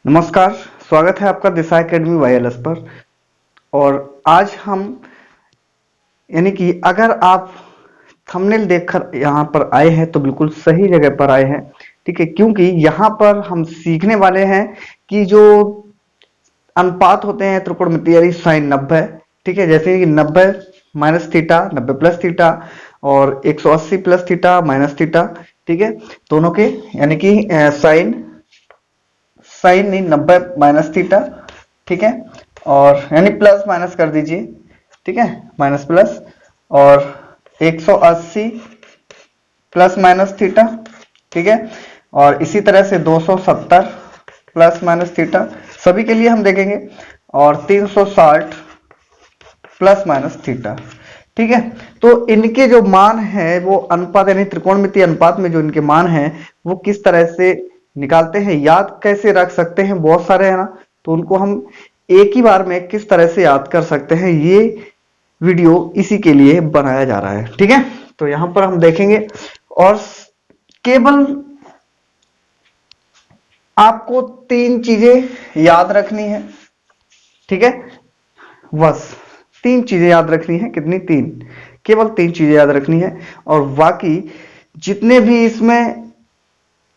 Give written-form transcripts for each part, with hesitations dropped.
नमस्कार। स्वागत है आपका दिशा एकेडमी वाईएलएस पर। और आज हम यानी कि अगर आप थंबनेल देखकर यहाँ पर आए हैं तो बिल्कुल सही जगह पर आए हैं। ठीक है, क्योंकि यहाँ पर हम सीखने वाले हैं कि जो अनुपात होते हैं त्रिकोणमितीय साइन 90। ठीक है, जैसे कि 90 माइनस थीटा, 90 प्लस थीटा और 180 प्लस थीटा माइनस थीटा। ठीक है, दोनों के यानी कि साइन साइन नहीं 90 माइनस थीटा। ठीक है, और यानी प्लस माइनस कर दीजिए। ठीक है, माइनस प्लस और 180 प्लस माइनस थीटा। ठीक है, और इसी तरह से 270 प्लस माइनस थीटा सभी के लिए हम देखेंगे, और 360 प्लस माइनस थीटा। ठीक है, तो इनके जो मान है वो अनुपात यानी त्रिकोणमितीय अनुपात में जो इनके मान है वो किस तरह से निकालते हैं, याद कैसे रख सकते हैं, बहुत सारे है ना, तो उनको हम एक ही बार में किस तरह से याद कर सकते हैं, ये वीडियो इसी के लिए बनाया जा रहा है। ठीक है, तो यहां पर हम देखेंगे और केवल आपको तीन चीजें याद रखनी है। ठीक है, बस तीन चीजें याद रखनी है। कितनी? तीन, केवल तीन चीजें याद रखनी है और बाकी जितने भी इसमें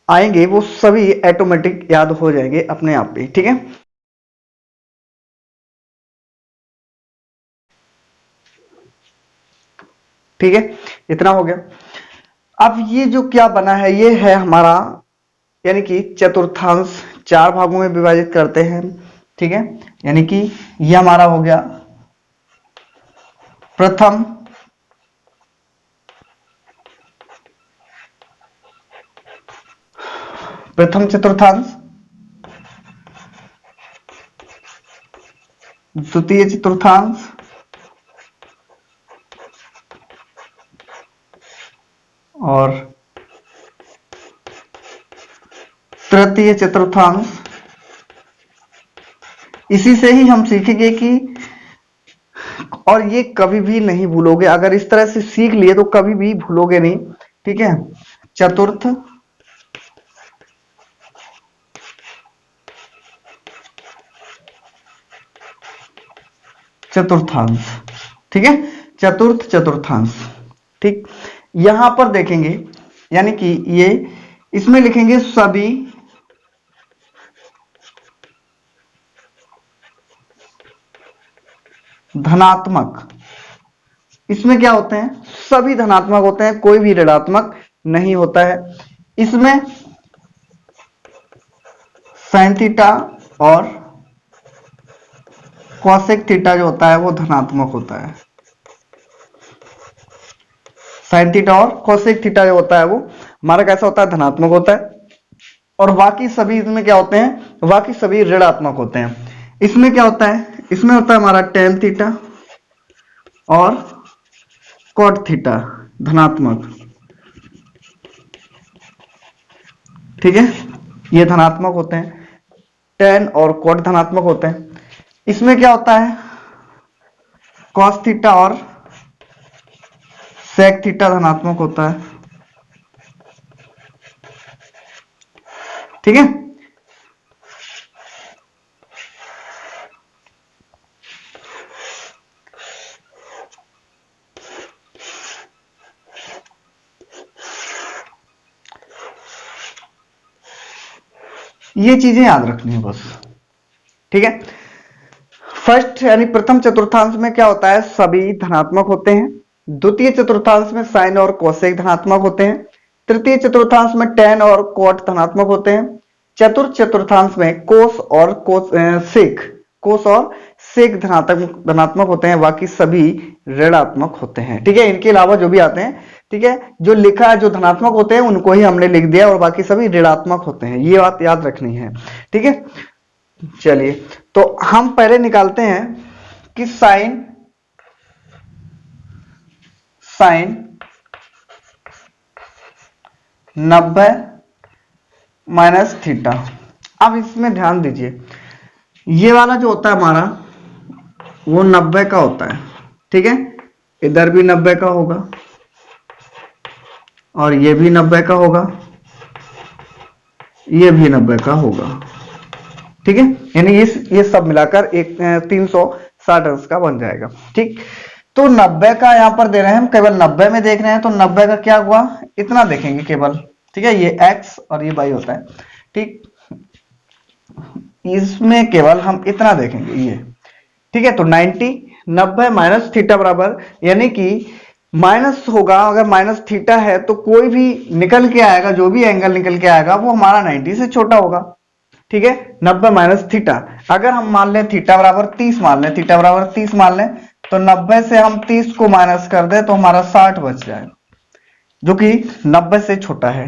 आएंगे वो सभी ऑटोमेटिक याद हो जाएंगे अपने आप ही। ठीक है, ठीक है, इतना हो गया। अब ये जो क्या बना है ये है हमारा यानी कि चतुर्थांश, चार भागों में विभाजित करते हैं। ठीक है, यानी कि ये हमारा हो गया प्रथम, प्रथम चतुर्थांश, द्वितीय चतुर्थांश, और तृतीय चतुर्थांश। इसी से ही हम सीखेंगे कि, और ये कभी भी नहीं भूलोगे, अगर इस तरह से सीख लिए तो कभी भी भूलोगे नहीं। ठीक है, चतुर्थ, चतुर्थांश। ठीक है, चतुर्थ चतुर्थांश। ठीक, यहां पर देखेंगे यानी कि ये इसमें लिखेंगे सभी धनात्मक। इसमें क्या होते हैं? सभी धनात्मक होते हैं, कोई भी ऋणात्मक नहीं होता है। इसमें साइन थीटा और कॉसेक थीटा जो होता है वो धनात्मक होता है। साइन थीटा और कोसेक थीटा जो होता है वो हमारा कैसा होता है? धनात्मक होता है। और बाकी सभी इसमें क्या होते हैं? बाकी सभी ऋणात्मक होते हैं। इसमें क्या होता है? इसमें होता है हमारा टेन थीटा और कॉट थीटा धनात्मक। ठीक है, ये धनात्मक होते हैं, टेन और कॉट धनात्मक होते हैं। इसमें क्या होता है? कॉस थीटा और सेक थीटा धनात्मक होता है। ठीक है, ये चीजें याद रखनी है बस। ठीक है, फर्स्ट यानी प्रथम चतुर्थांश में क्या होता है? सभी धनात्मक होते हैं। द्वितीय चतुर्थांश में साइन और कोसेक धनात्मक होते हैं। तृतीय चतुर्थांश में टेन और कॉट धनात्मक होते हैं। चतुर्थ चतुर्थांश में कोस और सेक धनात्मक होते हैं, बाकी सभी ऋणात्मक होते हैं। ठीक है, इनके अलावा जो भी आते हैं, ठीक है, जो लिखा है जो धनात्मक होते हैं उनको ही हमने लिख दिया और बाकी सभी ऋणात्मक होते हैं, ये बात याद रखनी है। ठीक है, चलिए तो हम पहले निकालते हैं कि साइन साइन 90 माइनस थीटा। अब इसमें ध्यान दीजिए, ये वाला जो होता है हमारा वो 90 का होता है। ठीक है, इधर भी 90 का होगा और ये भी 90 का होगा, ये भी 90 का होगा। ठीक है, यानी ये सब मिलाकर एक 360 अंश का बन जाएगा। ठीक, तो 90 का यहाँ पर दे रहे हैं हम, केवल 90 में देख रहे हैं, तो 90 का क्या हुआ, इतना देखेंगे केवल। ठीक है, ये x और ये y होता है। ठीक, इसमें केवल हम इतना देखेंगे ये। ठीक है, तो 90 माइनस थीटा बराबर, यानी कि माइनस होगा, अगर माइनस थीटा है तो कोई भी निकल के आएगा, जो भी एंगल निकल के आएगा वो हमारा 90 से छोटा होगा। ठीक है, 90 माइनस थीटा, अगर हम मान लें थीटा बराबर 30 मान लें, थीटा बराबर 30 मान लें, तो 90 से हम 30 को माइनस कर दें तो हमारा 60 बच जाएगा, जो कि 90 से छोटा है।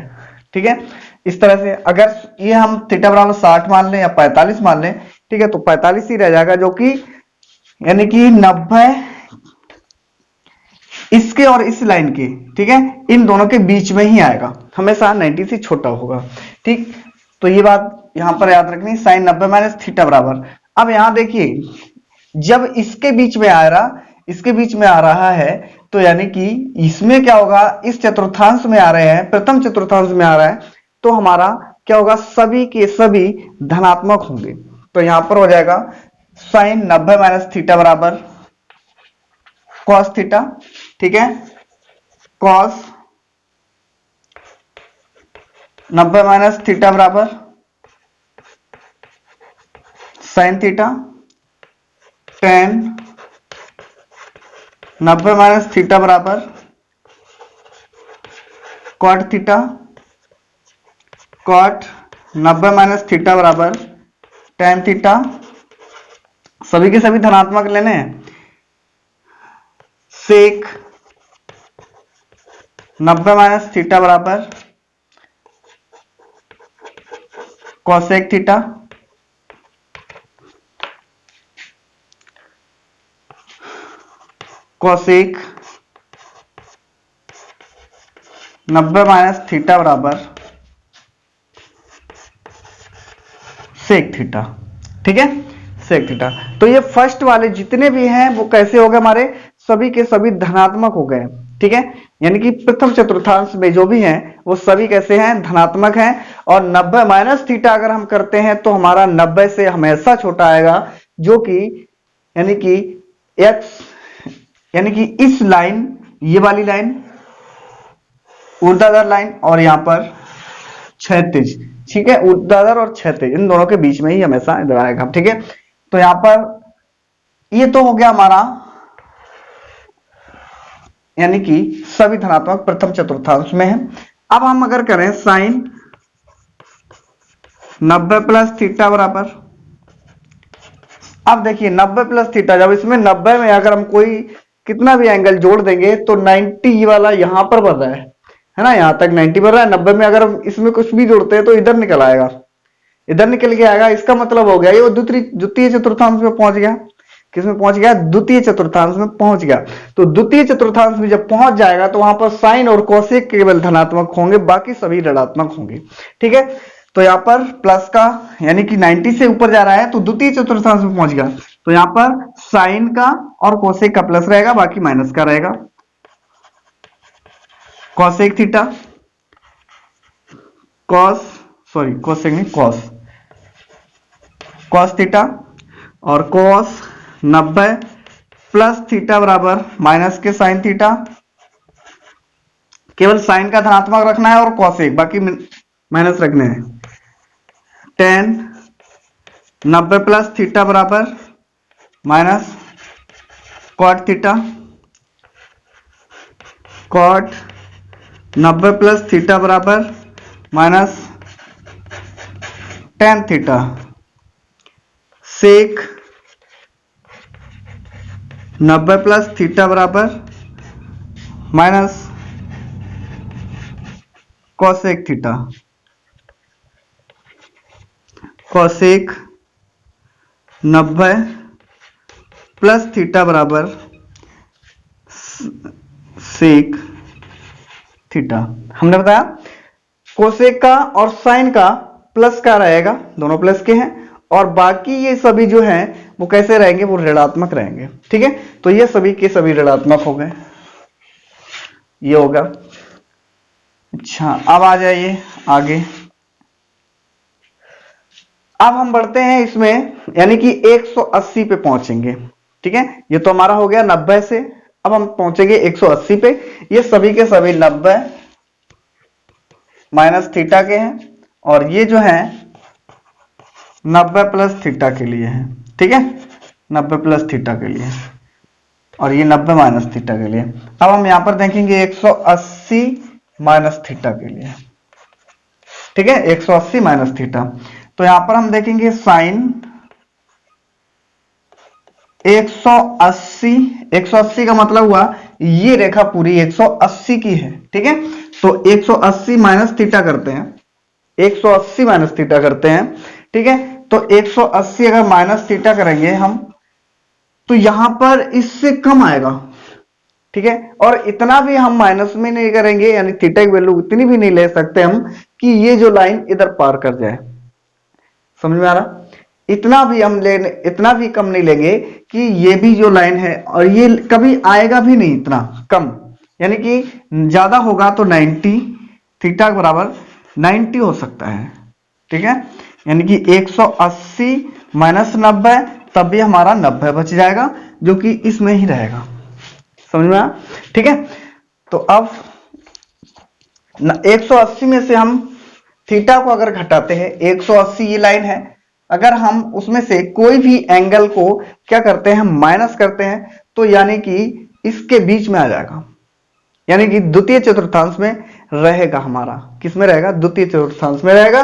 ठीक है, इस तरह से अगर ये हम थीटा बराबर 60 मान लें या 45 मान लें, ठीक है, तो 45 ही रह जाएगा, जो कि यानी कि 90 इसके और इस लाइन के, ठीक है, इन दोनों के बीच में ही आएगा, हमेशा 90 से छोटा होगा। ठीक, तो ये बात यहां पर याद रखनी, साइन 90 माइनस थीटा बराबर। अब यहां देखिए, जब इसके बीच में आ रहा, इसके बीच में आ रहा है, तो यानी कि इसमें क्या होगा, इस चतुर्थांश में आ रहे हैं, प्रथम चतुर्थांश में आ रहा है, तो हमारा क्या होगा, सभी के सभी धनात्मक होंगे। तो यहां पर हो जाएगा साइन 90 माइनस थीटा बराबर कॉस थीटा। ठीक है, कॉस 90 माइनस थीटा बराबर sign theta, tan 90 minus theta बराबर cot theta, cot 90 minus theta बराबर टेन थीटा, सभी के सभी धनात्मक लेने हैं। सेक 90 माइनस थीटा बराबर cosec theta, cosec 90 minus theta बराबर सेक थीटा। ठीक है, सेक थीटा। तो ये फर्स्ट वाले जितने भी हैं वो कैसे हो गए, हमारे सभी के सभी धनात्मक हो गए। ठीक है, यानी कि प्रथम चतुर्थांश में जो भी हैं वो सभी कैसे हैं, धनात्मक हैं। और 90 माइनस थीटा अगर हम करते हैं तो हमारा 90 से हमेशा छोटा आएगा, जो कि यानी कि x, यानी कि इस लाइन, ये वाली लाइन ऊर्ध्वाधर लाइन, और यहां पर क्षैतिज। ठीक है, ऊर्ध्वाधर और क्षैतिज इन दोनों के बीच में ही हमेशा इधर आएगा। ठीक है, तो यहां पर ये तो हो गया हमारा, यानी कि सभी धनात्मक प्रथम चतुर्थांश में है। अब हम अगर करें साइन 90 प्लस थीटा बराबर, अब देखिए 90 प्लस थीटा, जब इसमें 90 में अगर हम कोई कितना भी एंगल जोड़ देंगे तो 90 वाला यहां पर बन रहा है ना, यहां तक 90 बन रहा है। 90 में अगर हम इसमें कुछ भी जोड़ते हैं तो इधर निकल आएगा, इधर निकल के आएगा। इसका मतलब हो गया ये वो द्वितीय चतुर्थांश में पहुंच गया। किसमें पहुंच गया, द्वितीय चतुर्थांश में पहुंच गया। तो द्वितीय चतुर्थांश में जब पहुंच जाएगा तो वहां पर साइन और कोसेक केवल धनात्मक होंगे, बाकी सभी ऋणात्मक होंगे। ठीक है, तो यहां पर प्लस का, यानी कि 90 से ऊपर जा रहा है तो द्वितीय चतुर्थांश में पहुंच गया, तो यहां पर साइन का और कोसेक का प्लस रहेगा, बाकी माइनस का रहेगा। कोसेक थीटा, कोसेक नहीं, कॉस थीटा, और कॉस 90 प्लस थीटा बराबर माइनस के साइन थीटा। केवल साइन का धनात्मक रखना है और कॉसेक बाकी माइनस रखने हैं। टेन 90 प्लस थीटा बराबर minus cot theta, cot 90 plus theta बराबर minus tan theta, sec 90 plus theta बराबर minus cosec theta, cosec 90 plus theta बराबर सेक थीटा। हमने बताया कोसेक का और साइन का प्लस का रहेगा, दोनों प्लस के हैं, और बाकी ये सभी जो हैं वो कैसे रहेंगे, वो ऋणात्मक रहेंगे। ठीक है, तो ये सभी के सभी ऋणात्मक हो गए, ये होगा। अच्छा, अब आ जाइए आगे। अब हम बढ़ते हैं इसमें, यानी कि 180 पे पहुंचेंगे। ठीक है, ये तो हमारा हो गया 90 से, अब हम पहुंचेंगे 180 पे। ये सभी के सभी 90 माइनस थीटा के हैं, और ये जो है 90 प्लस थीटा के लिए है। ठीक है, 90 प्लस थीटा के लिए, और ये 90 माइनस थीटा के लिए। अब हम यहां पर देखेंगे 180 माइनस थीटा के लिए। ठीक है, 180 माइनस थीटा, तो यहां पर हम देखेंगे साइन 180। 180 का मतलब हुआ ये रेखा पूरी 180 की है। ठीक है, तो 180 माइनस थीटा करते हैं, 180 माइनस थीटा करते हैं। ठीक है, तो 180 अगर माइनस थीटा करेंगे हम, तो यहां पर इससे कम आएगा। ठीक है, और इतना भी हम माइनस में नहीं करेंगे, यानी थीटा की वैल्यू इतनी भी नहीं ले सकते हम कि ये जो लाइन इधर पार कर जाए। समझ में आ रहा? इतना भी कम नहीं लेंगे कि ये भी जो लाइन है, और ये कभी आएगा भी नहीं इतना कम, यानी कि ज्यादा होगा तो 90, थीटा के बराबर 90 हो सकता है। ठीक है, यानी कि 180 माइनस 90, तब भी हमारा 90 बच जाएगा, जो कि इसमें ही रहेगा। समझ में आया? ठीक है, तो अब 180 में से हम थीटा को अगर घटाते हैं, 180 ये लाइन है, अगर हम उसमें से कोई भी एंगल को क्या करते हैं, माइनस करते हैं, तो यानी कि इसके बीच में आ जाएगा, यानी कि द्वितीय चतुर्थांश में रहेगा हमारा। किस में रहेगा? द्वितीय चतुर्थांश में रहेगा।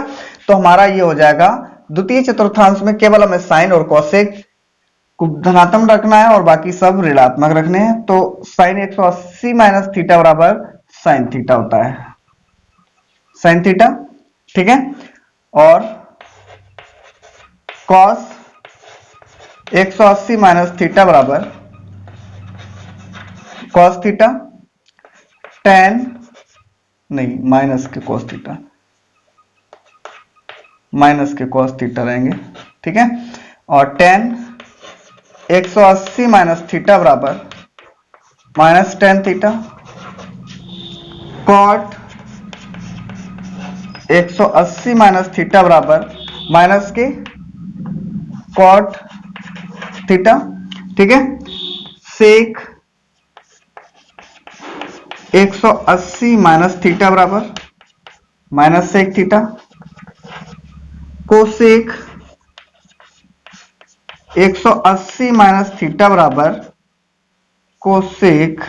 तो हमारा ये हो जाएगा द्वितीय चतुर्थांश में केवल हमें साइन और कोसेक को धनात्मक रखना है और बाकी सब ऋणात्मक रखने हैं। तो साइन 180 माइनस थीटा बराबर साइन थीटा होता है, साइन थीटा। ठीक है, और कॉस 180 माइनस थीटा बराबर कॉस थीटा, टेन नहीं माइनस के कॉस थीटा, माइनस के कॉस थीटा रहेंगे। ठीक है, और टेन 180 माइनस थीटा बराबर minus tan theta, cot 180 minus theta बराबर माइनस के कॉट थीटा। ठीक है, सेक 180 माइनस थीटा बराबर minus sec theta, cosec 180 minus theta बराबर कोसेक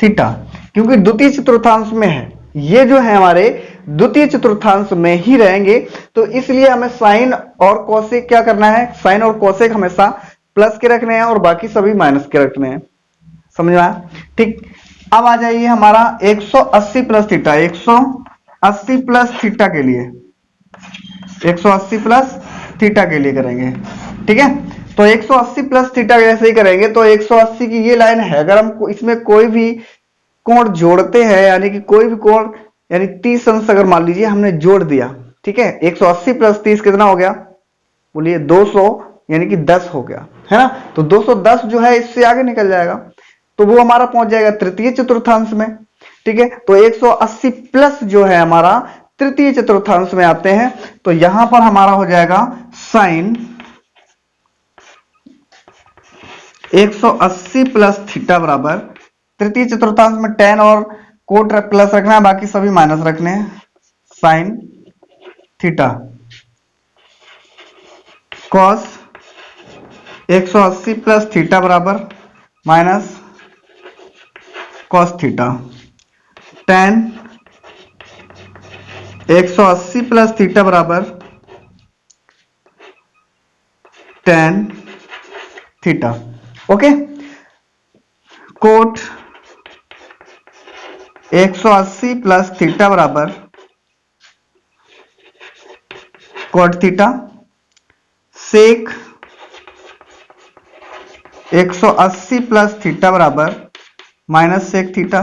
थीटा, क्योंकि द्वितीय चतुर्थांश में है, ये जो है हमारे द्वितीय चतुर्थांश में ही रहेंगे, तो इसलिए हमें साइन और कोसेक क्या करना है, साइन और कोसेक हमेशा प्लस के रखने हैं और बाकी सभी माइनस के रखने हैं। समझ में आया? ठीक, अब आ जाइए हमारा 180 प्लस थीटा, 180 प्लस थीटा के लिए, 180 प्लस थीटा के लिए करेंगे। ठीक है, तो 180 प्लस थीटा ऐसे ही करेंगे, तो 180 की ये लाइन है, अगर हम इसमें कोई भी कोण जोड़ते हैं, यानी कि कोई भी कोण, यानी 30 अंश अगर मान लीजिए हमने जोड़ दिया। ठीक है, 180 प्लस 30 कितना हो गया? बोलिए 200, यानी कि 10 हो गया, है ना? तो 210 जो है इससे आगे निकल जाएगा, तो वो हमारा पहुंच जाएगा तृतीय चतुर्थांश में। ठीक है, तो 180 प्लस जो है हमारा तृतीय चतुर्थांश में आते हैं, तो यहां पर हमारा हो जाएगा साइन 180 प्लस थीटा बराबर, तृतीय चतुर्थांश में टेन और कोट प्लस रखना है, बाकी सभी माइनस रखने हैं, sine theta cos 180 plus theta बराबर minus cos theta, tan 180 plus theta बराबर tan theta. Okay, cot 180 plus theta बराबर cot theta, sec 180 plus theta बराबर minus sec theta,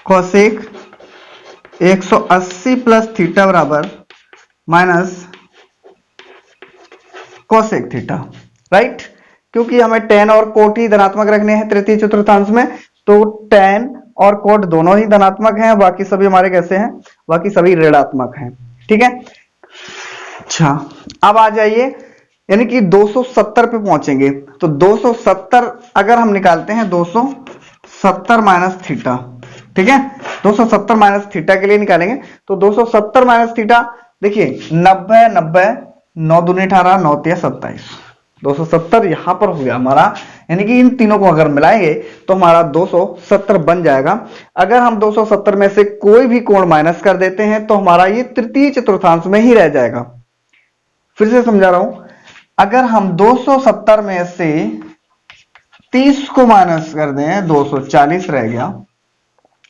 cosec 180 plus theta बराबर माइनस कोसेक थीटा। राइट, क्योंकि हमें ten और coat ही धनात्मक रखने हैं तृतीय चतुर्थांश में, तो टेन और कोट दोनों ही धनात्मक हैं, बाकी सभी हमारे कैसे हैं, बाकी सभी ऋणात्मक हैं। ठीक है, अच्छा अब आ जाइए, यानी कि 270 पे पहुंचेंगे तो 270 अगर हम निकालते हैं 270 माइनस थीटा, ठीक है, 270 माइनस थीटा के लिए निकालेंगे तो 270 माइनस थीटा, देखिए 90 90 9 दूनी 18 9 तिया 27, 270 यहां पर हो गया हमारा, यानी कि इन तीनों को अगर मिलाएंगे तो हमारा 270 बन जाएगा। अगर हम 270 में से कोई भी कोण माइनस कर देते हैं तो हमारा ये तृतीय चतुर्थांश में ही रह जाएगा। फिर से समझा रहा हूं, अगर हम 270 में से 30 को माइनस कर दें 240 रह गया,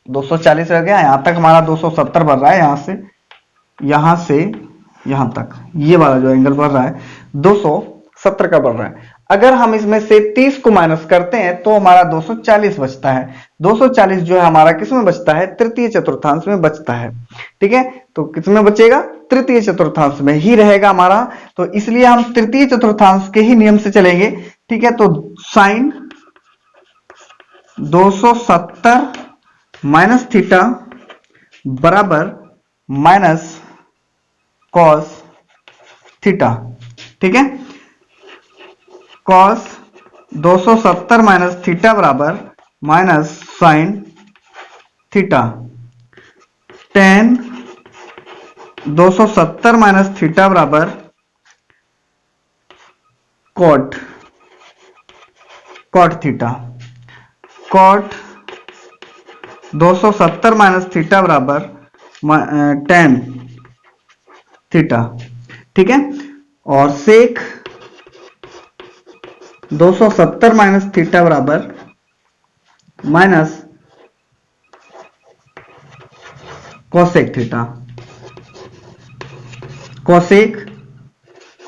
240 रह गया, यहां तक हमारा 270 बढ़ रहा है, यहां से यहां तक ये वाला जो एंगल बढ़ रहा है 270 का बढ़ रहा है। अगर हम इसमें से 30 को माइनस करते हैं तो हमारा 240 बचता है। 240 जो है हमारा किस में बचता है, तृतीय चतुर्थांश में बचता है। ठीक है, तो किस में बचेगा, तृतीय चतुर्थांश में ही रहेगा हमारा, तो इसलिए हम तृतीय चतुर्थांश के ही नियम से चलेंगे। ठीक है, तो साइन 270 माइनस थीटा बराबर माइनस कॉस थीटा। ठीक है, कॉस 270 माइनस थीटा बराबर minus sine theta, tan 270 minus theta बराबर cot theta, cot 270 minus theta बराबर टेन थीटा। ठीक है, और सेक 270 माइनस थीटा बराबर minus cosec theta, cosec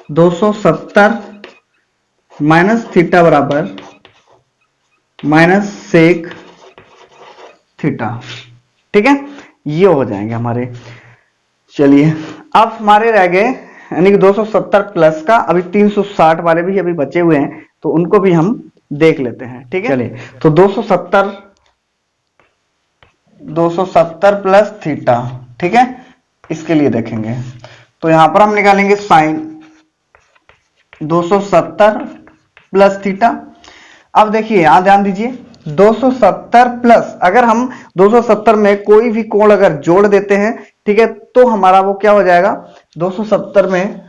270 minus theta बराबर माइनस सेक थीटा। ठीक है, ये हो जाएंगे हमारे। चलिए अब हमारे रह गए, यानी कि 270 प्लस का, अभी 360 वाले भी अभी बचे हुए हैं तो उनको भी हम देख लेते हैं। ठीक है, चलिए तो 270 प्लस थीटा, ठीक है, इसके लिए देखेंगे तो यहां पर हम निकालेंगे साइन 270 प्लस थीटा। अब देखिए यहां ध्यान दीजिए, 270 प्लस, अगर हम 270 में कोई भी कोण अगर जोड़ देते हैं, ठीक है, तो हमारा वो क्या हो जाएगा, 270 में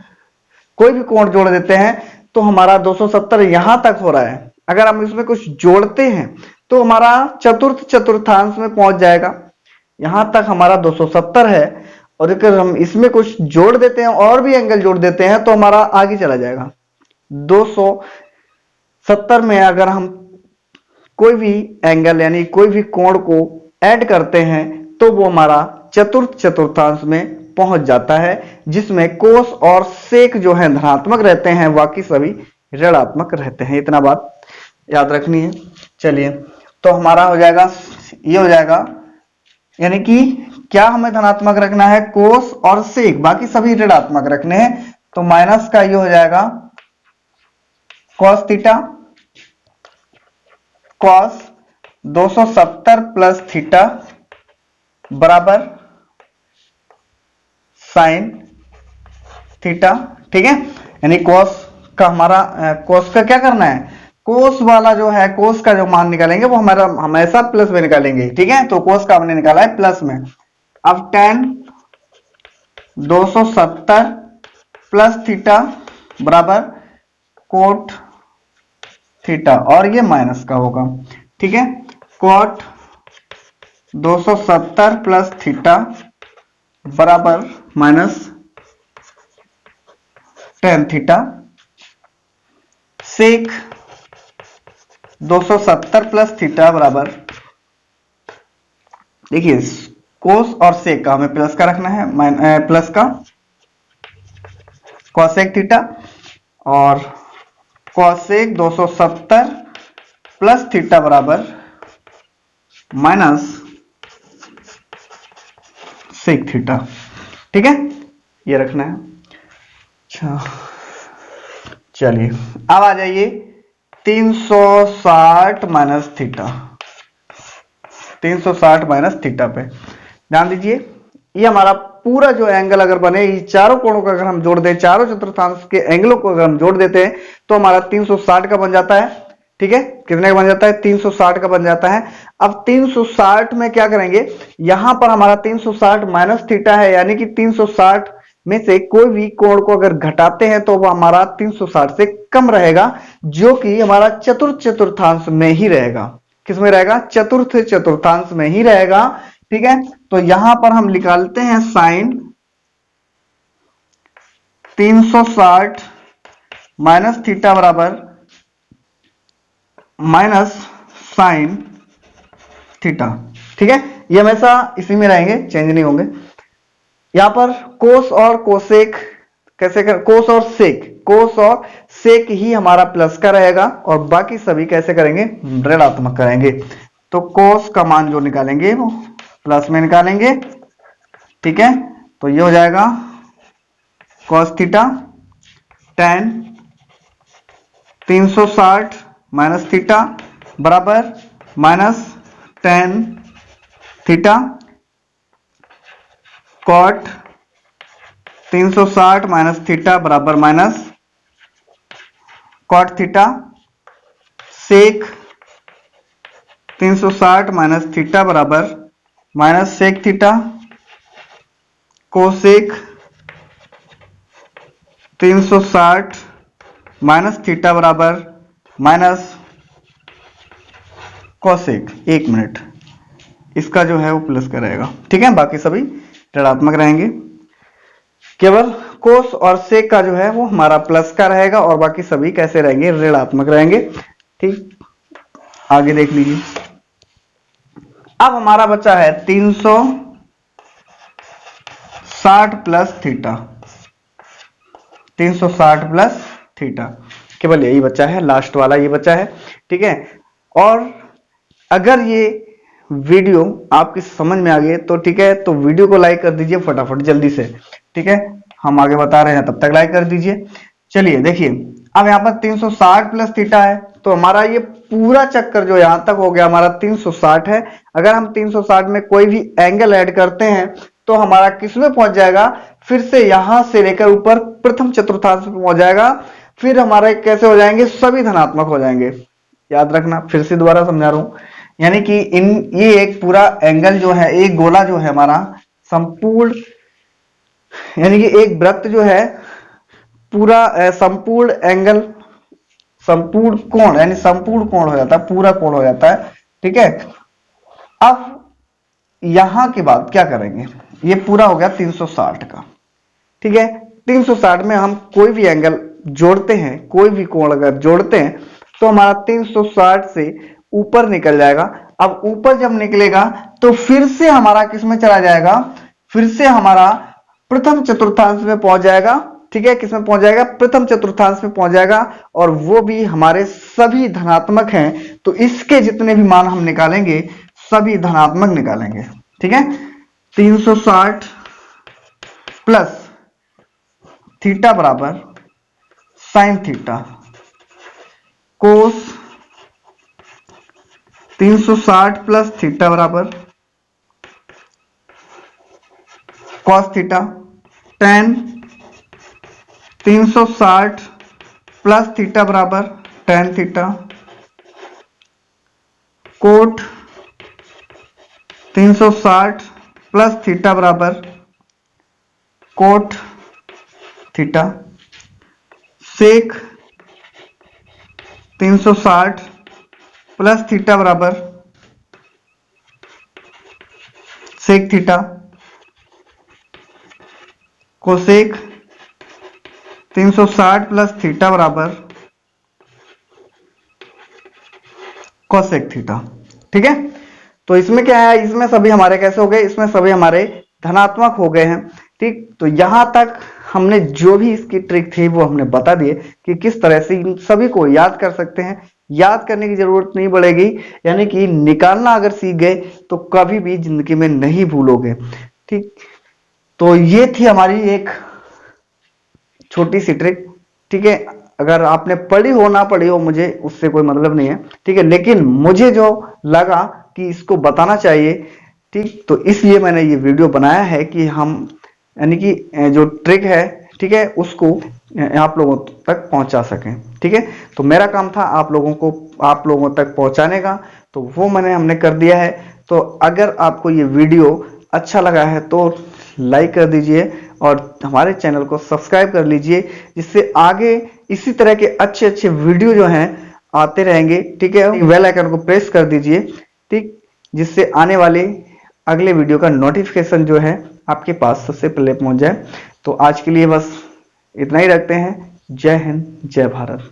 कोई भी कोण जोड़ देते हैं तो हमारा 270 यहां तक हो रहा है। अगर हम इसमें कुछ जोड़ते हैं तो हमारा चतुर्थ चतुर्थांश में पहुंच जाएगा। यहां तक हमारा 270 है, और अगर हम इसमें कुछ जोड़ देते हैं और भी एंगल जोड़ देते हैं तो हमारा आगे चला जाएगा। 270 में अगर हम कोई भी एंगल यानी कोई भी कोण को ऐड करते हैं तो वो हमारा चतुर्थ चतुर्थांश में पहुंच जाता है, जिसमें कोस और सेक जो है धनात्मक रहते हैं, बाकी सभी ऋणात्मक रहते हैं। इतना बात याद रखनी है। चलिए तो हमारा हो जाएगा, ये हो जाएगा, यानी कि क्या हमें धनात्मक रखना है, कोस और सेक, बाकी सभी ऋणात्मक रखने हैं, तो माइनस का ये हो जाएगा cos theta, cos 270 plus theta बराबर साइन थीटा। ठीक है, यानी कॉस का हमारा कॉस का क्या करना है, कोस वाला जो है, कोस का जो मान निकालेंगे वो हमारा हमेशा प्लस में निकालेंगे। ठीक है, तो कोस का हमने निकाला है प्लस में। अब टेन 270 प्लस थीटा बराबर कोट थीटा, और ये माइनस का होगा। ठीक है, कोट 270 प्लस थीटा बराबर माइनस टेन थीटा, सेक 270 प्लस थीटा बराबर, देखिए कोस और सेक का हमें प्लस का रखना है, प्लस का कॉसेक थीटा, और कॉसेक 270 प्लस थीटा बराबर माइनस सेक थीटा। ठीक है, ये रखना है। अच्छा चलिए अब आ जाइए 360 माइनस थीटा। 360 माइनस थीटा पे। ध्यान दीजिए, ये हमारा पूरा जो एंगल अगर बने, ये चारों कोणों को अगर हम जोड़ दें, चारों चतुर्थांश के एंगलों को अगर हम जोड़ देते हैं तो हमारा 360 का बन जाता है। ठीक है, कितने का बन जाता है? 360 का बन जाता है। अब 360 में क्या करेंगे, यहां पर हमारा 360 माइनस थीटा है, यानी कि 360 में से कोई भी कोण को अगर घटाते हैं तो वो हमारा 360 से कम रहेगा, जो कि हमारा चतुर्थ चतुर्थांश में ही रहेगा। किस में रहेगा? चतुर्थ चतुर्थांश में ही रहेगा। ठीक है, तो यहां पर हम निकालते हैं साइन 360 माइनस थीटा बराबर माइनस साइन थीटा। ठीक है, ये हमेशा इसी में रहेंगे, चेंज नहीं होंगे। यहां पर कोस और कोसेक कैसे कर, कोस और सेक ही हमारा प्लस का रहेगा और बाकी सभी कैसे करेंगे? ऋणात्मक करेंगे। तो कोस का मान जो निकालेंगे वो प्लस में निकालेंगे। ठीक है, तो ये हो जाएगा cos theta tan 360 minus theta बराबर minus tan theta cot 360 minus theta बराबर minus cot theta sec 360 minus theta बराबर minus sec theta cosec 360 minus theta बराबर माइनस कोसेक। 1 मिनट, इसका जो है वो प्लस का रहेगा। ठीक है, बाकी सभी ऋणात्मक रहेंगे। केवल कोस और सेक का जो है वो हमारा प्लस का रहेगा और बाकी सभी कैसे रहेंगे? ऋणात्मक रहेंगे। ठीक, आगे देख लीजिए। अब हमारा बचा है 360 प्लस थीटा, 360 प्लस थीटा, केवल यही बचा है, लास्ट वाला ये बचा है। ठीक है, और अगर ये वीडियो आपकी समझ में आ गई तो ठीक है, तो वीडियो को लाइक कर दीजिए फटाफट जल्दी से। ठीक है, हम आगे बता रहे हैं, तब तक लाइक कर दीजिए। चलिए देखिए, अब यहाँ पर 360 प्लस थीटा है तो हमारा ये पूरा चक्कर जो यहां तक हो गया हमारा 360 है। अगर हम 360 में कोई भी एंगल ऐड करते हैं तो हमारा किस में पहुंच जाएगा? फिर से यहां से लेकर ऊपर प्रथम चतुर्थांश में पहुंच जाएगा। फिर हमारे कैसे हो जाएंगे? सभी धनात्मक हो जाएंगे। याद रखना, फिर से दोबारा समझा रहा हूं, यानी कि ये एक पूरा एंगल जो है, एक गोला जो है हमारा संपूर्ण, यानी कि एक वृत्त जो है पूरा संपूर्ण एंगल, संपूर्ण कोण, यानी संपूर्ण कोण हो जाता है, पूरा कोण हो जाता है। ठीक है, अब यहां के बाद क्या करेंगे? ये पूरा हो गया 360 का। ठीक है, 360 में हम कोई भी एंगल जोड़ते हैं, कोई भी कोण अगर जोड़ते हैं तो हमारा 360 से ऊपर निकल जाएगा। अब ऊपर जब निकलेगा तो फिर से हमारा किस में चला जाएगा? फिर से हमारा प्रथम चतुर्थांश में पहुंच जाएगा। ठीक है, किसमें पहुंच जाएगा? प्रथम चतुर्थांश में पहुंच जाएगा और वो भी हमारे सभी धनात्मक हैं, तो इसके जितने भी मान हम निकालेंगे सभी धनात्मक निकालेंगे। ठीक है, 360 प्लस थीटा बराबर sign theta cos 360 plus theta बराबर cos theta tan 360 plus theta बराबर tan theta cot 360 plus theta बराबर cot theta sec 360 plus theta बराबर sec theta cosec 360 plus theta बराबर कोसेक थीटा। ठीक है, तो इसमें क्या है? इसमें सभी हमारे कैसे हो गए? इसमें सभी हमारे धनात्मक हो गए हैं। ठीक, तो यहां तक हमने जो भी इसकी ट्रिक थी वो हमने बता दिए कि किस तरह से इन सभी को याद कर सकते हैं। याद करने की जरूरत नहीं पड़ेगी, यानी कि निकालना अगर सीख गए तो कभी भी जिंदगी में नहीं भूलोगे। ठीक, तो ये थी हमारी एक छोटी सी ट्रिक। ठीक है, अगर आपने पढ़ी हो ना पढ़ी हो मुझे उससे कोई मतलब नहीं है। ठीक है, लेकिन मुझे जो लगा कि इसको बताना चाहिए, ठीक। तो इसलिए मैंने ये वीडियो बनाया है कि हम यानी कि जो ट्रिक है, ठीक है, उसको आप लोगों तक पहुंचा सकें, ठीक है। तो मेरा काम था आप लोगों तक पहुंचाने का, तो वो हमने कर दिया है। तो अगर आपको ये वीडियो अच्छा लगा है तो लाइक कर दीजिए और हमारे चैनल को सब्सक्राइब कर लीजिए, जिससे आगे इसी तरह के अच्छे अच्छे वीडियो जो हैं आते रहेंगे, ठीक है। बेल आइकन को प्रेस कर दीजिए, ठीक, जिससे आने वाले अगले वीडियो का नोटिफिकेशन जो है आपके पास सबसे पहले पहुंच जाए। तो आज के लिए बस इतना ही रखते हैं। जय हिंद, जय भारत।